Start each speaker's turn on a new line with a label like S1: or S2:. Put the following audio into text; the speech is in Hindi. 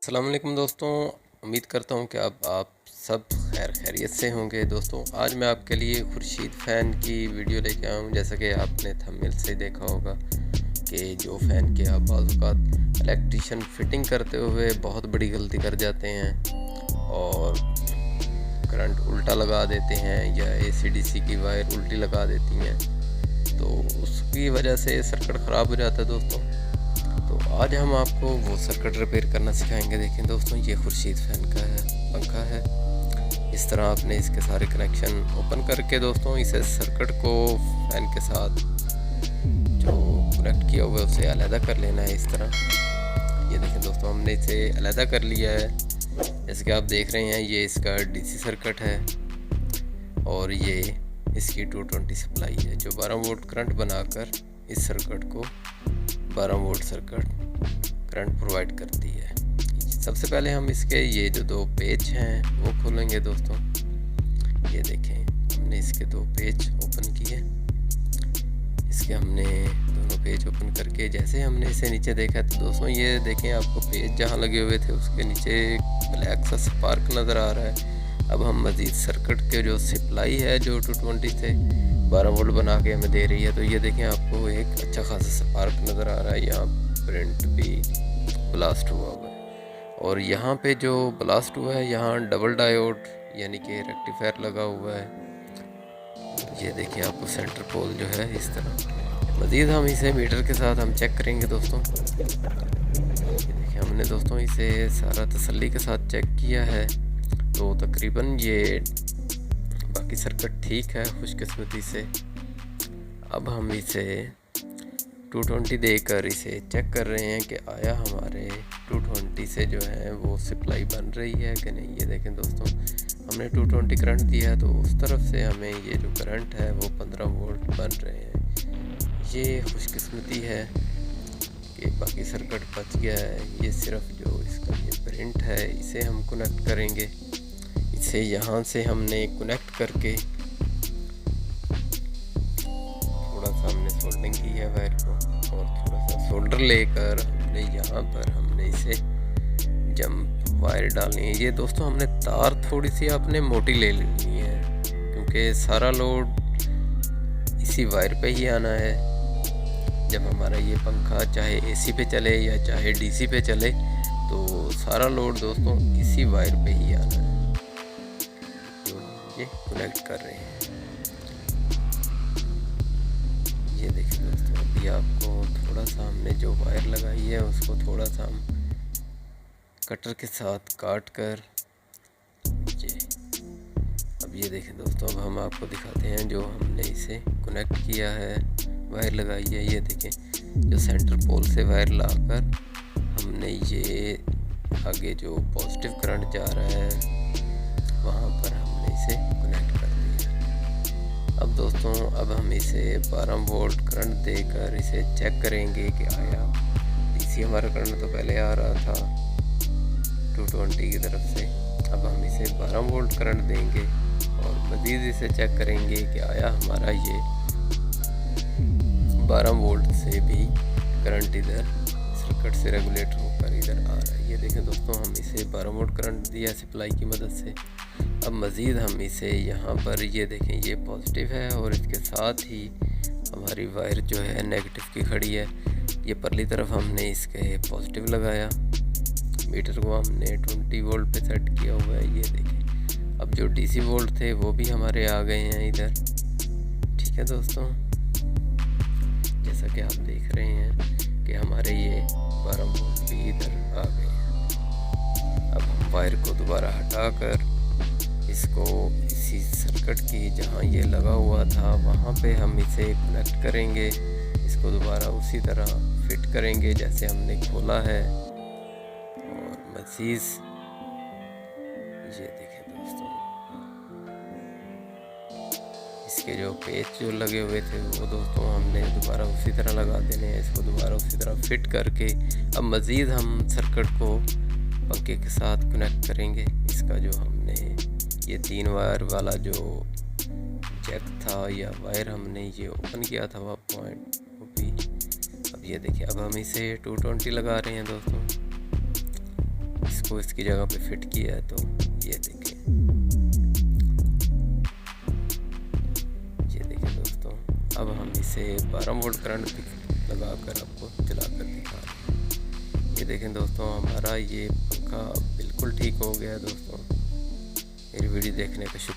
S1: अस्सलाम वालेकुम दोस्तों। उम्मीद करता हूँ कि आप सब खैरियत से होंगे। दोस्तों आज मैं आपके लिए खुर्शीद फ़ैन की वीडियो लेके आया हूँ। जैसा कि आपने थंबनेल से देखा होगा कि जो फ़ैन के आप बाज़ औक़ात इलेक्ट्रीशियन फ़िटिंग करते हुए बहुत बड़ी गलती कर जाते हैं और करंट उल्टा लगा देते हैं या AC/DC की वायर उल्टी लगा देती हैं, तो उसकी वजह से सर्किट ख़राब हो जाता है दोस्तों। तो आज हम आपको वो सर्किट रिपेयर करना सिखाएंगे। देखें दोस्तों, ये खुर्शीद फ़ैन का पंखा है। इस तरह आपने इसके सारे कनेक्शन ओपन करके दोस्तों इसे सर्किट को फ़ैन के साथ जो कनेक्ट किया हुआ है उसे अलहदा कर लेना है। इस तरह ये देखें दोस्तों, हमने इसे अलहदा कर लिया है। जैसे कि आप देख रहे हैं, ये इसका DC सर्किट है और ये इसकी 220 सप्लाई है जो 12 वोल्ट करंट बनाकर इस सर्किट को 12 वोल्ट सर्किट करंट प्रोवाइड करती है। सबसे पहले हम इसके ये जो दो पेच हैं वो खोलेंगे दोस्तों। ये देखें, हमने इसके दो पेच ओपन किए। इसके हमने दोनों पेज ओपन करके जैसे हमने इसे नीचे देखा तो दोस्तों ये देखें, आपको पेज जहाँ लगे हुए थे उसके नीचे ब्लैक सा स्पार्क नज़र आ रहा है। अब हम मज़ीद सर्किट के जो सप्लाई है जो 220 से 12 वोल्ट बना के हमें दे रही है, तो ये देखें आपको एक अच्छा खासा स्पार्क नज़र आ रहा है। यहाँ प्रिंट भी ब्लास्ट हुआ है और यहाँ पे जो ब्लास्ट हुआ है यहाँ डबल डायोड यानी कि रेक्टिफायर लगा हुआ है। ये देखिए आपको सेंटर पोल जो है इस तरह। मज़ीद हम इसे मीटर के साथ हम चेक करेंगे दोस्तों। ये देखिए, हमने दोस्तों इसे सारा तसल्ली के साथ चेक किया है, तो तकरीबन ये बाकी सर्किट ठीक है खुशकिस्मती से। अब हम इसे 220 देकर इसे चेक कर रहे हैं कि आया हमारे 220 से जो है वो सप्लाई बन रही है कि नहीं। ये देखें दोस्तों, हमने 220 करंट दिया है तो उस तरफ से हमें ये जो करंट है वो 15 वोल्ट बन रहे हैं। ये खुशकिस्मती है कि बाकी सर्किट बच गया है। ये सिर्फ जो इसका ये प्रिंट है इसे हम कनेक्ट करेंगे। इसे यहाँ से हमने कनेक्ट करके थोड़ा सा हमने सोल्डरिंग की है वायर को और थोड़ा सा सोल्डर लेकर हमने यहाँ पर हमने इसे जंप वायर डालनी है। ये दोस्तों हमने तार थोड़ी सी आपने मोटी ले लेनी है क्योंकि सारा लोड इसी वायर पे ही आना है। जब हमारा ये पंखा चाहे AC पे चले या चाहे DC पे चले तो सारा लोड दोस्तों इसी वायर पे ही आना है जो ये कनेक्ट कर रहे हैं। ये देखिए दोस्तों, अभी आपको थोड़ा सा हमने जो वायर लगाई है उसको थोड़ा सा हम कटर के साथ काट कर अब ये देखें दोस्तों, अब हम आपको दिखाते हैं जो हमने इसे कनेक्ट किया है वायर लगाई है। ये देखें, जो सेंटर पोल से वायर लाकर हमने ये आगे जो पॉजिटिव करंट जा रहा है वहाँ पर हमने इसे कनेक्ट कर दिया। अब दोस्तों अब हम इसे 12 वोल्ट करंट देकर इसे चेक करेंगे कि आया। DC हमारा करंट तो पहले आ रहा था 220 की तरफ से। अब हम इसे 12 वोल्ट करंट देंगे और मज़ीद इसे चेक करेंगे कि आया हमारा ये 12 वोल्ट से भी करंट इधर सर्किट से रेगुलेटर होकर इधर आ रहा है। ये देखें दोस्तों, हम इसे 12 वोल्ट करंट दिया सप्लाई की मदद से। अब मज़ीद हम इसे यहाँ पर ये देखें, ये पॉजिटिव है और इसके साथ ही हमारी वायर जो है नेगेटिव की खड़ी है। ये परली तरफ हमने इसके पॉजिटिव लगाया। मीटर को हमने 20 वोल्ट पे सेट किया हुआ है। ये देखें, अब जो DC वोल्ट थे वो भी हमारे आ गए हैं इधर। ठीक है दोस्तों, जैसा कि आप देख रहे हैं कि हमारे ये 12 वोल्ट भी इधर आ गए हैं। अब हम वायर को दोबारा हटाकर इसको इसी सर्किट की जहाँ ये लगा हुआ था वहाँ पे हम इसे कनेक्ट करेंगे। इसको दोबारा उसी तरह फिट करेंगे जैसे हमने खोला है और मज़ीद ये देखें दोस्तों, इसके जो पेच जो लगे हुए थे वो दोस्तों हमने दोबारा उसी तरह लगा देने हैं। इसको दोबारा उसी तरह फिट करके अब मज़ीद हम सर्किट को पंखे के साथ कनेक्ट करेंगे। इसका जो हमने ये 3 वायर वाला जो जैक था या वायर हमने ये ओपन किया था वह पॉइंट वो भी। अब ये देखिए, अब हम इसे 220 लगा रहे हैं दोस्तों। इसको इसकी जगह पे फिट किया है। तो ये देखिए, ये देखिए दोस्तों, अब हम इसे 12 वोल्ट करंट लगाकर आपको चलाकर दिखा रहे हैं। ये देखें दोस्तों, हमारा ये पंखा बिल्कुल ठीक हो गया दोस्तों। मेरी वीडियो देखने का शुक्रिया।